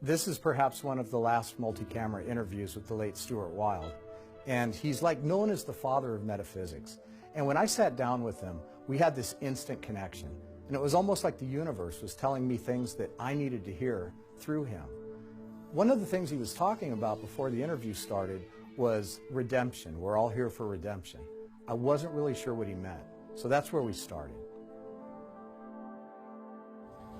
This is perhaps one of the last multi-camera interviews with the late Stuart Wilde, and he's like known as the father of metaphysics. And when I sat down with him, we had this instant connection, and it was almost like the universe was telling me things that I needed to hear through him. One of the things he was talking about before the interview started was redemption. We're all here for redemption. I wasn't really sure what he meant, so that's where we started.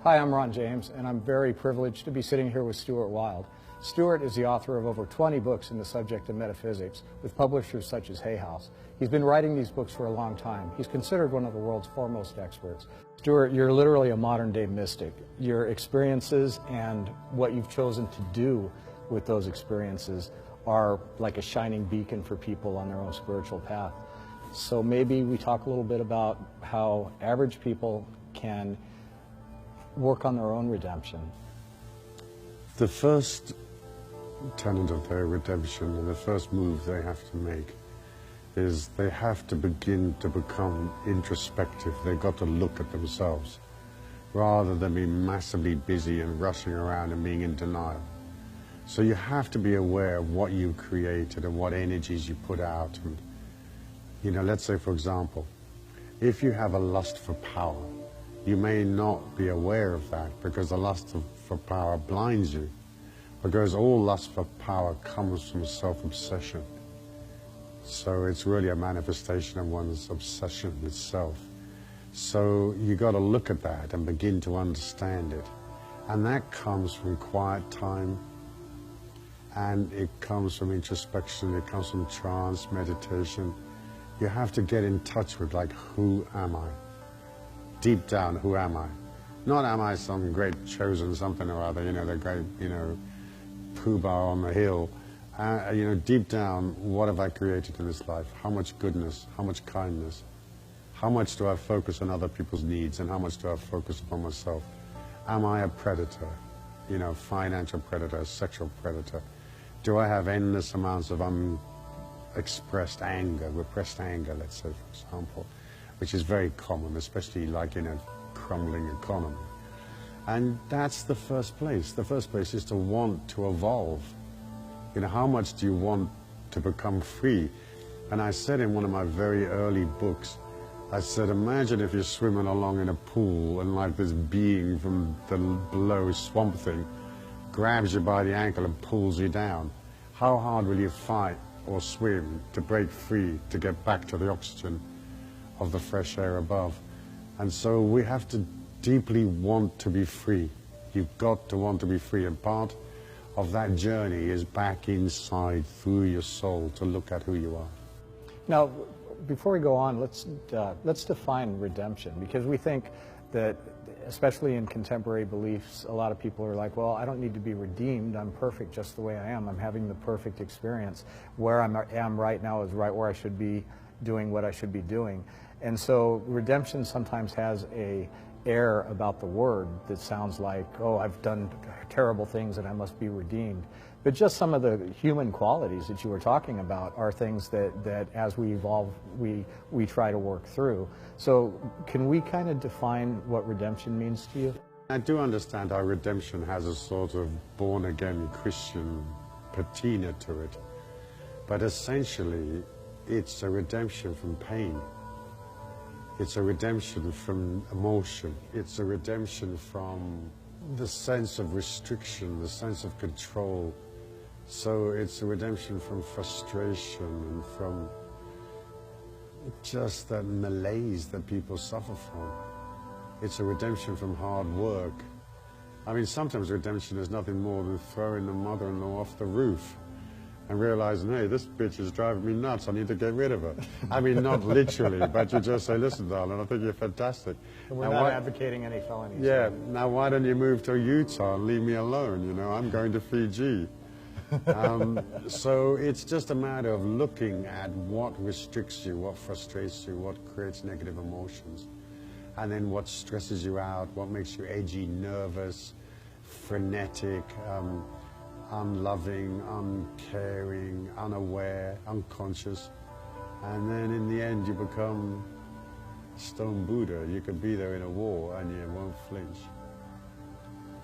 Hi, I'm Ron James, and I'm very privileged to be sitting here with Stuart Wilde. Stuart is the author of over 20 books in the subject of metaphysics, with publishers such as Hay House. He's been writing these books for a long time. He's considered one of the world's foremost experts. Stuart, you're literally a modern-day mystic. Your experiences and what you've chosen to do with those experiences are like a shining beacon for people on their own spiritual path. So maybe we talk a little bit about how average people can work on their own redemption. The first tenet of their redemption and the first move they have to make is they have to begin to become introspective. They've got to look at themselves rather than be massively busy and rushing around and being in denial. So you have to be aware of what you created and what energies you put out. And, you know, let's say, for example, if you have a lust for power, you may not be aware of that because the lust for power blinds you, because all lust for power comes from self-obsession. So it's really a manifestation of one's obsession with self. So you got to look at that and begin to understand it. And that comes from quiet time, and it comes from introspection, it comes from trance, meditation. You have to get in touch with, like, who am I? Deep down, who am I? Not am I some great chosen something or other, you know, the great, you know, Pooh Bah on the hill. You know, deep down, what have I created in this life? How much goodness, how much kindness? How much do I focus on other people's needs and how much do I focus upon myself? Am I a predator? You know, financial predator, sexual predator? Do I have endless amounts of unexpressed anger, repressed anger, let's say, for example? Which is very common, especially like in a crumbling economy. And that's the first place. The first place is to want to evolve. You know, how much do you want to become free? And I said in one of my very early books, I said, imagine if you're swimming along in a pool and like this being from the below Swamp Thing grabs you by the ankle and pulls you down. How hard will you fight or swim to break free, to get back to the oxygen of the fresh air above? And so we have to deeply want to be free. You've got to want to be free, and part of that journey is back inside through your soul to look at who you are. Now, before we go on, let's define redemption, because we think that, especially in contemporary beliefs, a lot of people are like, well, I don't need to be redeemed. I'm perfect just the way I am. I'm having the perfect experience. Where I am right now is right where I should be, doing what I should be doing. And so redemption sometimes has a air about the word that sounds like, oh, I've done terrible things and I must be redeemed. But just some of the human qualities that you were talking about are things that as we evolve, we try to work through. So can we kind of define what redemption means to you? I do understand how redemption has a sort of born-again Christian patina to it. But essentially, it's a redemption from pain. It's a redemption from emotion. It's a redemption from the sense of restriction, the sense of control. So it's a redemption from frustration and from just that malaise that people suffer from. It's a redemption from hard work. I mean, sometimes redemption is nothing more than throwing the mother-in-law off the roof and realizing, hey, this bitch is driving me nuts, I need to get rid of her. I mean, not literally, but you just say, listen, darling, I think you're fantastic. And we're not advocating any felonies. Yeah, now why don't you move to Utah and leave me alone? You know, I'm going to Fiji. So it's just a matter of looking at what restricts you, what frustrates you, what creates negative emotions, and then what stresses you out, what makes you edgy, nervous, frenetic, unloving, uncaring, unaware, unconscious. And then in the end you become Stone Buddha. You could be there in a war and you won't flinch.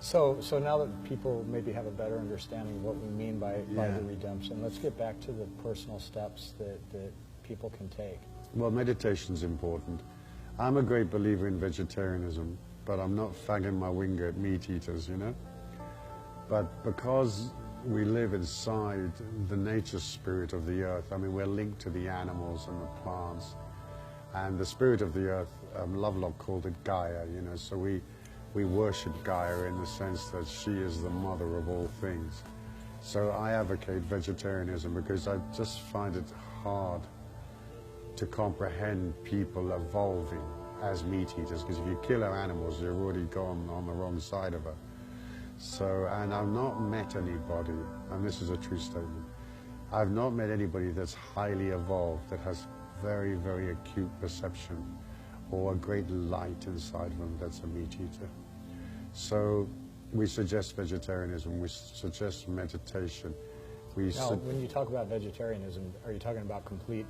So now that people maybe have a better understanding of what we mean by Yeah. the redemption, let's get back to the personal steps that people can take. Well, meditation's important. I'm a great believer in vegetarianism, but I'm not fagging my wing at meat eaters, you know? But because we live inside the nature spirit of the earth, I mean, we're linked to the animals and the plants, and the spirit of the earth, Lovelock called it Gaia, you know, so we worship Gaia in the sense that she is the mother of all things. So I advocate vegetarianism because I just find it hard to comprehend people evolving as meat eaters, because if you kill our animals, you're already gone on the wrong side of her. So, and I've not met anybody, and this is a true statement, I've not met anybody that's highly evolved, that has very, very acute perception or a great light inside them that's a meat eater. So we suggest vegetarianism, we suggest meditation. Now, when you talk about vegetarianism, are you talking about complete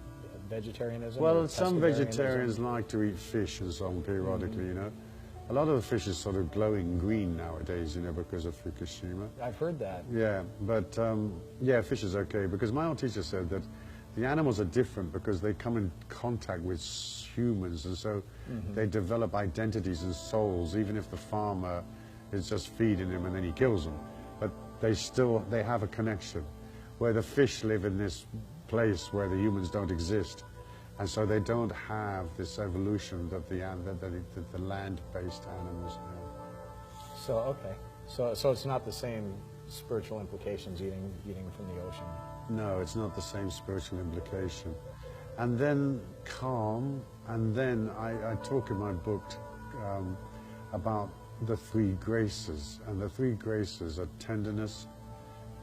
vegetarianism? Well, or some pescatarianism? vegetarians like to eat fish and so on periodically, you know. A lot of the fish is sort of glowing green nowadays, you know, because of Fukushima. I've heard that. Yeah, but yeah, fish is okay, because my old teacher said that the animals are different because they come in contact with humans, and so they develop identities and souls, even if the farmer is just feeding them and then he kills them. But they have a connection, where the fish live in this place where the humans don't exist. And so they don't have this evolution that the land-based animals have. So, okay. So it's not the same spiritual implications eating from the ocean. No, it's not the same spiritual implication. And then calm, and then I talk in my book about the three graces. And the three graces are tenderness,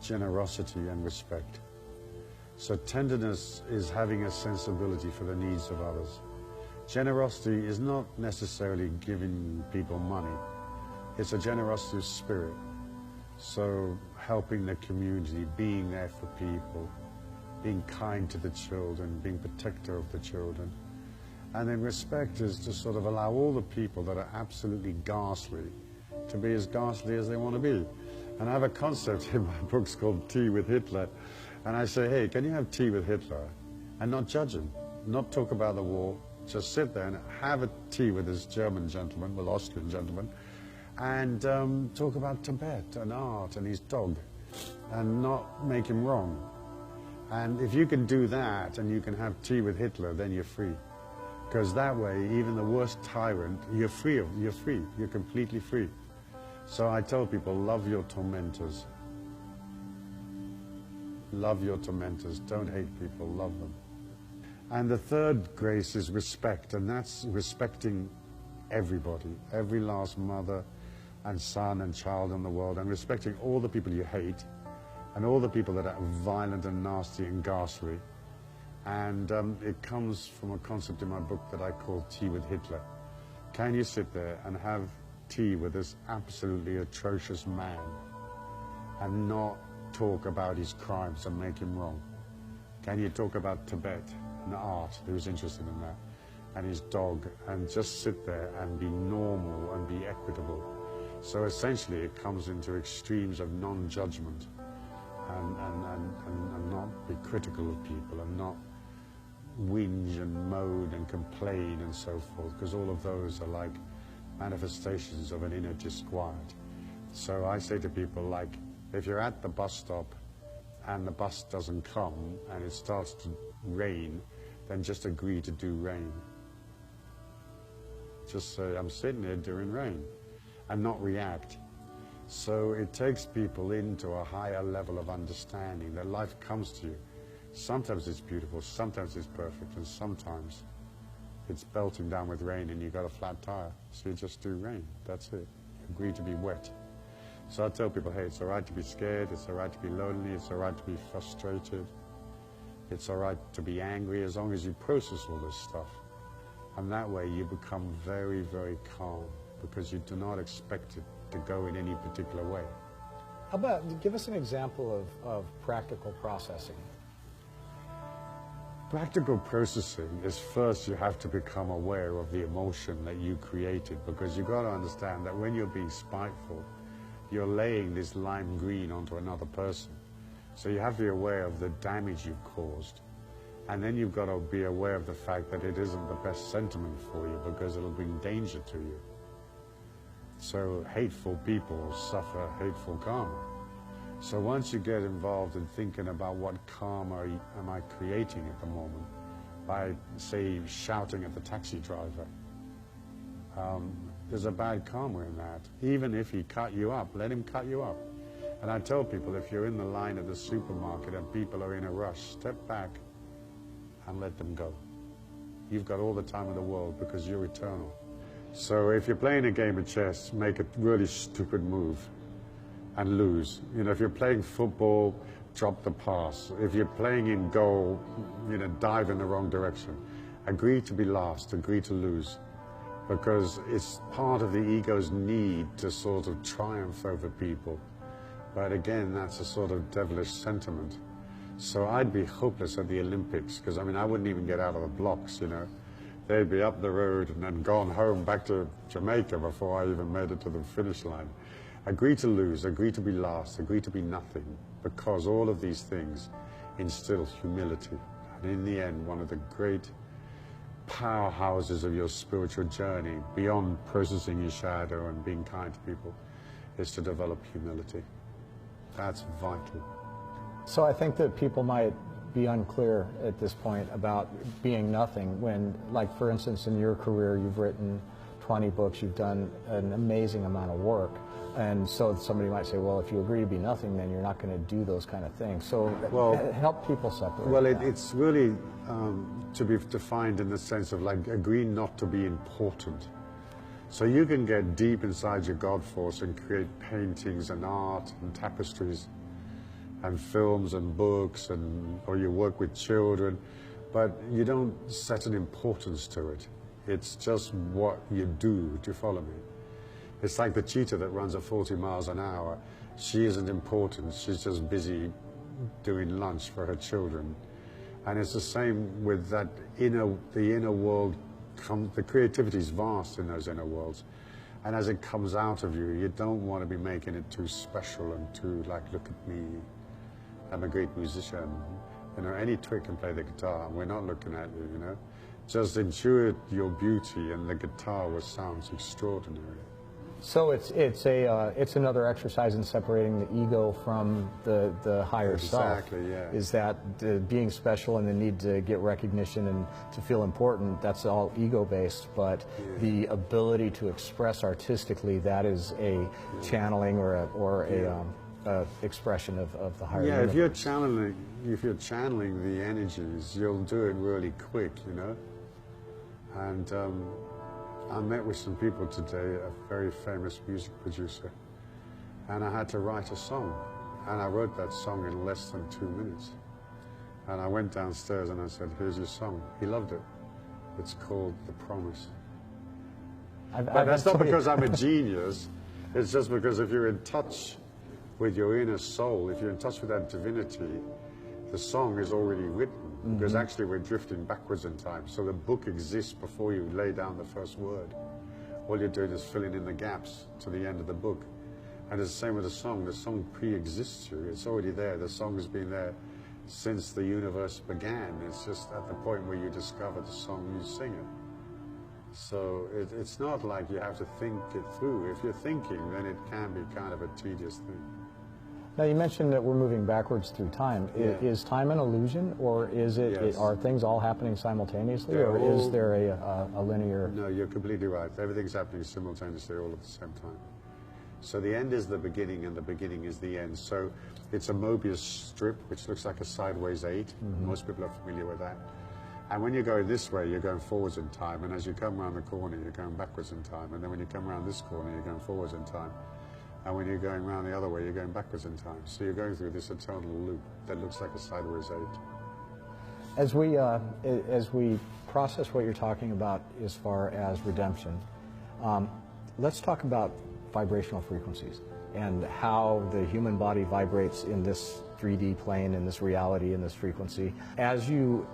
generosity, and respect. So tenderness is having a sensibility for the needs of others. Generosity is not necessarily giving people money. It's a generosity of spirit. So helping the community, being there for people, being kind to the children, being protector of the children. And then respect is to sort of allow all the people that are absolutely ghastly to be as ghastly as they want to be. And I have a concept in my books called Tea with Hitler. And I say, hey, can you have tea with Hitler and not judge him, not talk about the war, just sit there and have a tea with this German gentleman, well, Austrian gentleman, and talk about Tibet and art and his dog, and not make him wrong. And if you can do that and you can have tea with Hitler, then you're free. Because that way, even the worst tyrant, you're free, you're completely free. So I tell people, love your tormentors. Love your tormentors. Don't hate people, love them. And the third grace is respect, and that's respecting everybody, every last mother and son and child in the world, and respecting all the people you hate, and all the people that are violent and nasty and ghastly. And it comes from a concept in my book that I call Tea with Hitler. Can you sit there and have tea with this absolutely atrocious man and not talk about his crimes and make him wrong? Can you talk about Tibet and art, who's interested in that, and his dog, and just sit there and be normal and be equitable? So essentially it comes into extremes of non-judgment and not be critical of people and not whinge and moan and complain and so forth, because all of those are like manifestations of an inner disquiet. So I say to people, like, if you're at the bus stop and the bus doesn't come and it starts to rain, then just agree to do rain. Just say, I'm sitting here during rain, and not react. So it takes people into a higher level of understanding that life comes to you. Sometimes it's beautiful, sometimes it's perfect, and sometimes it's belting down with rain and you've got a flat tire. So you just do rain, that's it. Agree to be wet. So I tell people, hey, it's all right to be scared, it's all right to be lonely, it's all right to be frustrated, it's all right to be angry, as long as you process all this stuff. And that way you become very, very calm, because you do not expect it to go in any particular way. How about, give us an example of practical processing. Practical processing is, first you have to become aware of the emotion that you created, because you've got to understand that when you're being spiteful, you're laying this lime green onto another person. So you have to be aware of the damage you've caused. And then you've got to be aware of the fact that it isn't the best sentiment for you because it'll bring danger to you. So hateful people suffer hateful karma. So once you get involved in thinking about what karma am I creating at the moment by, say, shouting at the taxi driver, there's a bad karma in that. Even if he cut you up, let him cut you up. And I tell people, if you're in the line at the supermarket and people are in a rush, step back and let them go. You've got all the time in the world because you're eternal. So if you're playing a game of chess, make a really stupid move and lose. You know, if you're playing football, drop the pass. If you're playing in goal, you know, dive in the wrong direction. Agree to be last, agree to lose. Because it's part of the ego's need to sort of triumph over people. But again, that's a sort of devilish sentiment. So I'd be hopeless at the Olympics, because I mean, I wouldn't even get out of the blocks, you know. They'd be up the road and then gone home back to Jamaica before I even made it to the finish line. Agree to lose, agree to be last, agree to be nothing, because all of these things instill humility. And in the end, one of the great powerhouses of your spiritual journey, beyond processing your shadow and being kind to people, is to develop humility. That's vital. So I think that people might be unclear at this point about being nothing when, like, for instance, in your career, you've written 20 books, you've done an amazing amount of work. And so somebody might say, well, if you agree to be nothing, then you're not going to do those kind of things. So help people separate. Well, it's really to be defined in the sense of, like, agreeing not to be important. So you can get deep inside your God force and create paintings and art and tapestries and films and books, or you work with children, but you don't set an importance to it. It's just what you do. Do you follow me? It's like the cheetah that runs at 40 miles an hour. She isn't important. She's just busy doing lunch for her children. And it's the same with that the inner world. The creativity is vast in those inner worlds. And as it comes out of you, you don't want to be making it too special and too, like, look at me, I'm a great musician. You know, any twit can play the guitar, and we're not looking at you, you know. Just intuit your beauty, and the guitar will sound extraordinary. So it's another exercise in separating the ego from the higher self. Exactly, yeah. Is that being special and the need to get recognition and to feel important, that's all ego-based, but the ability to express artistically, that is a channeling or a expression of the higher Yeah, universe. if you're channeling the energies, you'll do it really quick, you know. And I met with some people today, a very famous music producer, and I had to write a song. And I wrote that song in less than 2 minutes. And I went downstairs and I said, here's your song. He loved it. It's called The Promise. But that's not because I'm a genius. It's just because if you're in touch with your inner soul, if you're in touch with that divinity, the song is already written. Because actually we're drifting backwards in time. So the book exists before you lay down the first word. All you're doing is filling in the gaps to the end of the book. And it's the same with the song. The song pre-exists you. It's already there. The song has been there since the universe began. It's just at the point where you discover the song, you sing it. So it's not like you have to think it through. If you're thinking, then it can be kind of a tedious thing. Now, you mentioned that we're moving backwards through time. Yeah. Is time an illusion, or is it? Yes. Are things all happening simultaneously, They're or all- is there a linear? No, you're completely right. Everything's happening simultaneously all at the same time. So the end is the beginning and the beginning is the end. So it's a Mobius strip, which looks like a sideways 8. Most people are familiar with that. And when you're going this way, you're going forwards in time. And as you come around the corner, you're going backwards in time. And then when you come around this corner, you're going forwards in time. And when you're going around the other way, you're going backwards in time. So you're going through this eternal loop that looks like a sideways 8. As we process what you're talking about as far as redemption, let's talk about vibrational frequencies. and how the human body vibrates in this 3D plane, in this reality, in this frequency. As you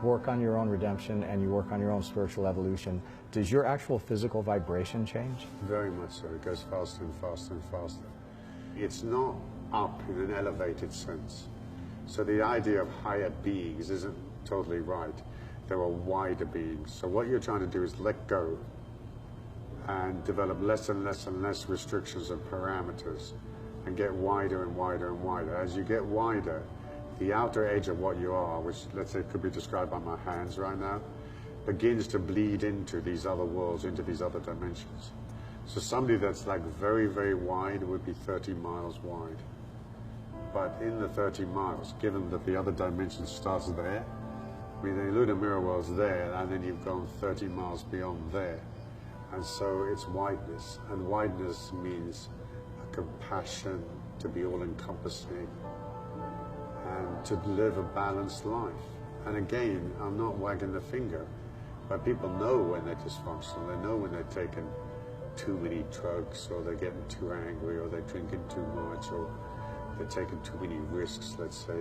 work on your own redemption and you work on your own spiritual evolution, does your actual physical vibration change? Very much so. It goes faster and faster and faster. It's not up in an elevated sense. So the idea of higher beings isn't totally right. There are wider beings. So what you're trying to do is let go and develop less and less and less restrictions and parameters and get wider and wider and wider. As you get wider, the outer edge of what you are, which let's say could be described by my hands right now, begins to bleed into these other worlds, into these other dimensions. So somebody that's like very, very wide would be 30 miles wide. But in the 30 miles, given that the other dimension starts there, I mean, the lunar mirror world's there, and then you've gone 30 miles beyond there. And so it's wideness, and wideness means a compassion, to be all-encompassing, and to live a balanced life. And again, I'm not wagging the finger, but people know when they're dysfunctional. They know when they're taking too many drugs, or they're getting too angry, or they're drinking too much, or they're taking too many risks, let's say,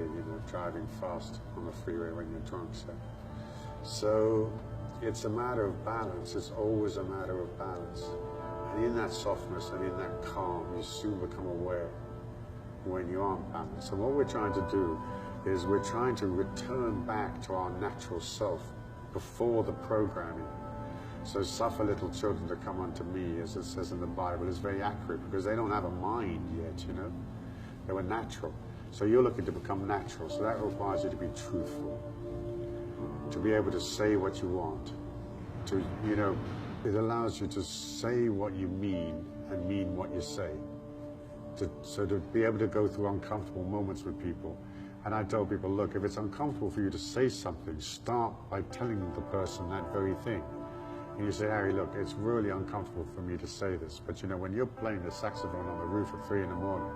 driving fast on the freeway when you're drunk. So it's a matter of balance. It's always a matter of balance. And in that softness and in that calm, you soon become aware when you aren't balanced. So what we're trying to do is we're trying to return back to our natural self before the programming. So suffer little children to come unto me, as it says in the Bible, is very accurate because they don't have a mind yet, They were natural. So you're looking to become natural. So that requires you to be truthful, to be able to say what you want, to, it allows you to say what you mean and mean what you say. So to be able to go through uncomfortable moments with people. And I tell people, look, if it's uncomfortable for you to say something, start by telling the person that very thing. And you say, Harry, look, it's really uncomfortable for me to say this, but when you're playing the saxophone on the roof at 3 in the morning,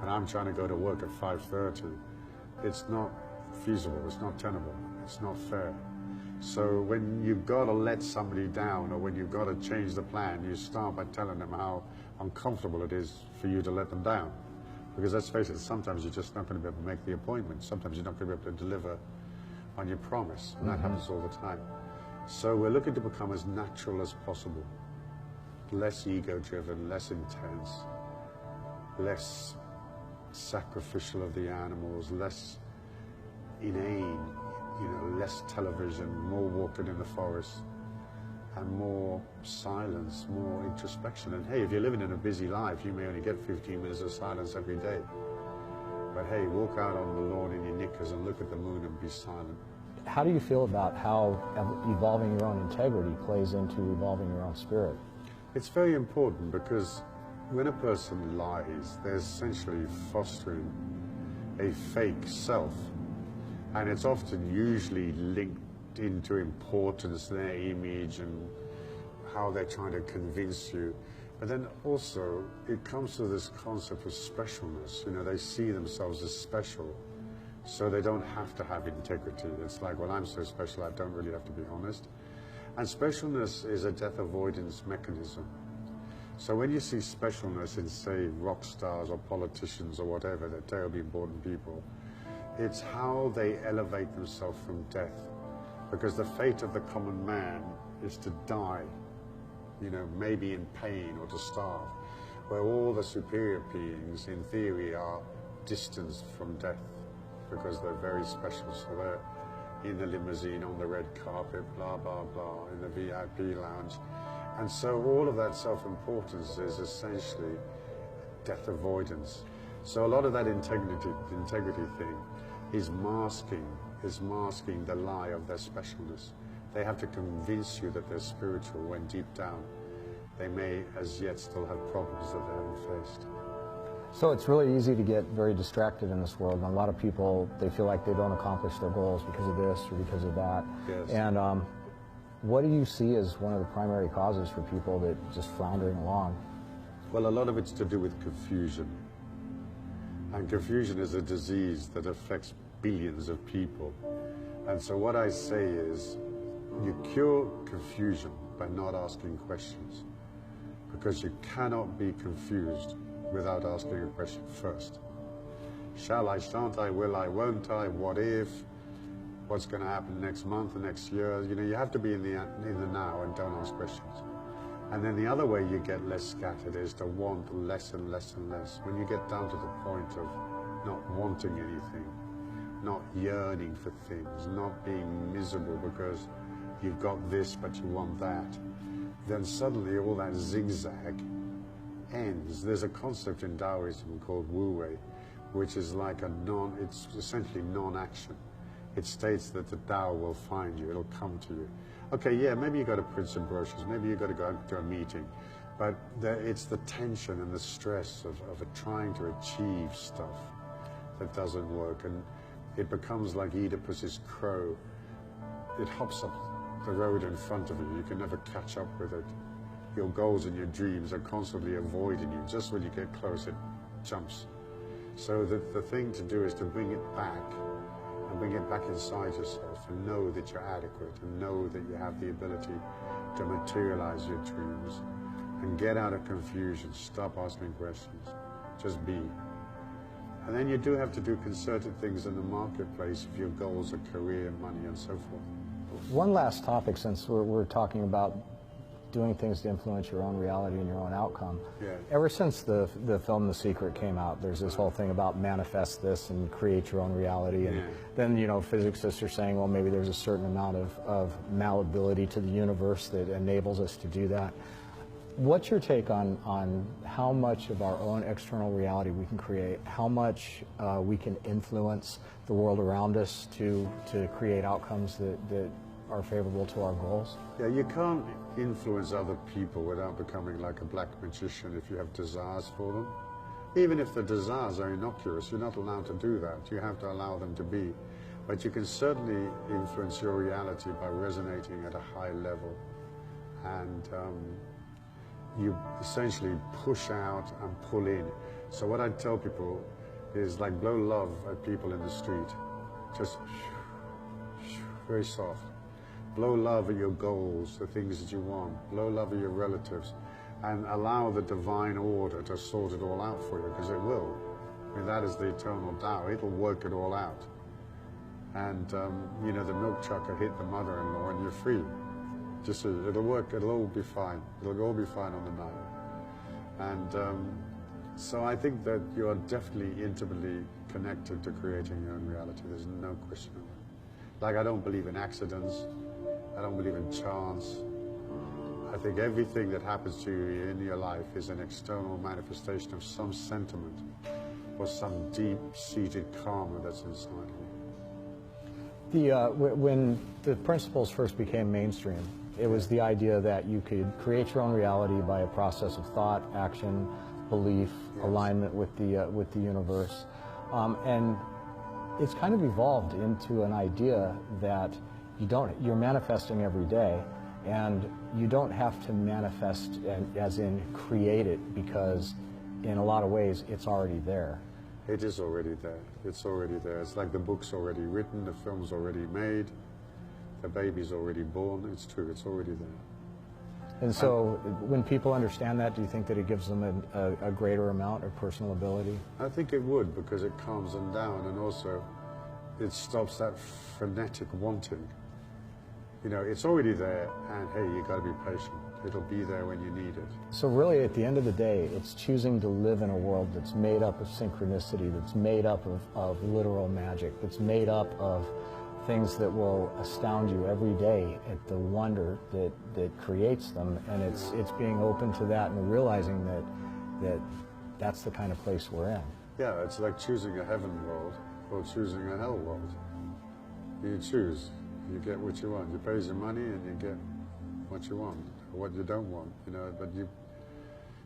and I'm trying to go to work at 5:30, it's not feasible, it's not tenable, it's not fair. So when you've got to let somebody down, or when you've got to change the plan, you start by telling them how uncomfortable it is for you to let them down. Because let's face it, sometimes you're just not going to be able to make the appointment. Sometimes you're not going to be able to deliver on your promise. And that happens all the time. So we're looking to become as natural as possible. Less ego-driven, less intense, less sacrificial of the animals, less inane, less television, more walking in the forest, and more silence, more introspection. And hey, if you're living in a busy life, you may only get 15 minutes of silence every day. But hey, walk out on the lawn in your knickers and look at the moon and be silent. How do you feel about how evolving your own integrity plays into evolving your own spirit? It's very important because when a person lies, they're essentially fostering a fake self. And it's often usually linked into importance, their image, and how they're trying to convince you. But then also, it comes to this concept of specialness. They see themselves as special, so they don't have to have integrity. It's like, well, I'm so special, I don't really have to be honest. And specialness is a death avoidance mechanism. So when you see specialness in, say, rock stars or politicians or whatever, they're terribly important people, it's how they elevate themselves from death. Because the fate of the common man is to die, maybe in pain or to starve, where all the superior beings, in theory, are distanced from death because they're very special. So they're in the limousine, on the red carpet, blah, blah, blah, in the VIP lounge. And so all of that self-importance is essentially death avoidance. So a lot of that integrity thing is masking the lie of their specialness. They have to convince you that they're spiritual when deep down they may as yet still have problems that they haven't faced. So it's really easy to get very distracted in this world, and a lot of people, they feel like they don't accomplish their goals because of this or because of that. Yes. And what do you see as one of the primary causes for people that just floundering along? Well, a lot of it's to do with confusion. And confusion is a disease that affects billions of people. And so what I say is, you cure confusion by not asking questions, because you cannot be confused without asking a question first. Shall I, shan't I, will I, won't I, what if, what's going to happen next month, the next year? You know, you have to be in the now and don't ask questions. And then the other way you get less scattered is to want less and less and less. When you get down to the point of not wanting anything, not yearning for things, not being miserable because you've got this but you want that, then suddenly all that zigzag ends. There's a concept in Taoism called Wu Wei, which is like it's essentially non-action. It states that the Tao will find you, it'll come to you. Okay, yeah, maybe you got to print some brochures, maybe you got to go to a meeting, but it's the tension and the stress of trying to achieve stuff that doesn't work, and it becomes like Oedipus's crow. It hops up the road in front of you. You can never catch up with it. Your goals and your dreams are constantly avoiding you. Just when you get close, it jumps. So the thing to do is to bring it back, and bring it back inside yourself, and know that you're adequate, and know that you have the ability to materialize your dreams, and get out of confusion, stop asking questions, just be. And then you do have to do concerted things in the marketplace if your goals are career, money, and so forth. One last topic, since we're talking about doing things to influence your own reality and your own outcome. Yeah. Ever since the film The Secret came out, there's this whole thing about manifest this and create your own reality. And then, you know, physicists are saying, well, maybe there's a certain amount of malleability to the universe that enables us to do that. What's your take on how much of our own external reality we can create, how much we can influence the world around us to create outcomes that are favorable to our goals? Yeah, you can't influence other people without becoming like a black magician if you have desires for them. Even if the desires are innocuous, you're not allowed to do that. You have to allow them to be. But you can certainly influence your reality by resonating at a high level. And you essentially push out and pull in. So what I tell people is like blow love at people in the street. Just very soft. Blow love at your goals, the things that you want. Blow love at your relatives, and allow the divine order to sort it all out for you, because it will. I mean, that is the eternal Tao. It'll work it all out. And, you know, the milk chucker hit the mother-in-law and you're free. Just it'll work, it'll all be fine. It'll all be fine on the night. And so I think that you are definitely intimately connected to creating your own reality. There's no question of it. Like, I don't believe in accidents. I don't believe in chance. I think everything that happens to you in your life is an external manifestation of some sentiment or some deep-seated karma that's inside you. When the principles first became mainstream, it was the idea that you could create your own reality by a process of thought, action, belief, alignment with the universe, and it's kind of evolved into an idea that you're manifesting every day, and you don't have to manifest as in create it, because in a lot of ways it's already there. It is already there. It's already there. It's like the book's already written, the film's already made, the baby's already born. It's true, it's already there. And so when people understand that, do you think that it gives them a greater amount of personal ability? I think it would, because it calms them down, and also it stops that frenetic wanting. You know, it's already there, and hey, you got to be patient. It'll be there when you need it. So really, at the end of the day, it's choosing to live in a world that's made up of synchronicity, that's made up of literal magic, that's made up of things that will astound you every day at the wonder that creates them, and it's being open to that and realizing that's the kind of place we're in. Yeah, it's like choosing a heaven world or choosing a hell world. You choose. You get what you want. You pay your money and you get what you want, or what you don't want, you know, but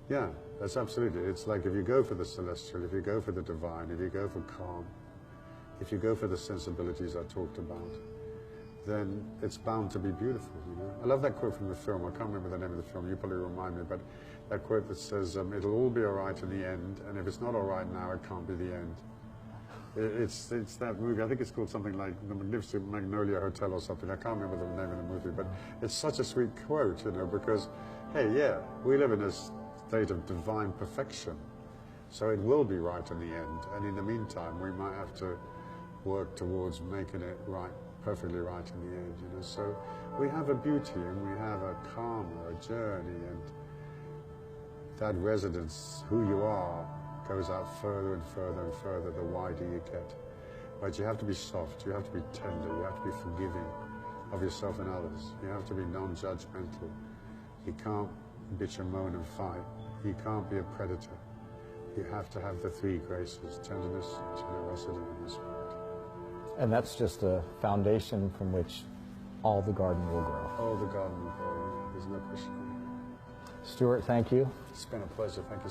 yeah, that's absolutely. It's like if you go for the celestial, if you go for the divine, if you go for calm, if you go for the sensibilities I talked about, then it's bound to be beautiful, you know. I love that quote from the film. I can't remember the name of the film. You probably remind me, but that quote that says, it'll all be all right in the end, and if it's not all right now, it can't be the end. It's that movie. I think it's called something like The Magnificent Magnolia Hotel or something. I can't remember the name of the movie, but it's such a sweet quote, you know, because, hey, yeah, we live in a state of divine perfection, So it will be right in the end. And in the meantime, we might have to work towards making it right, perfectly right in the end, you know. So we have a beauty and we have a karma, a journey, and that resonance, who you are, goes out further and further and further the wider you get. But you have to be soft, you have to be tender, you have to be forgiving of yourself and others. You have to be non-judgmental. You can't bitch and moan and fight. You can't be a predator. You have to have the three graces: tenderness, generosity, and respect. And that's just a foundation from which all the garden will grow. Oh, the garden will grow. There's no question. Stuart, thank you. It's been a pleasure. Thank you.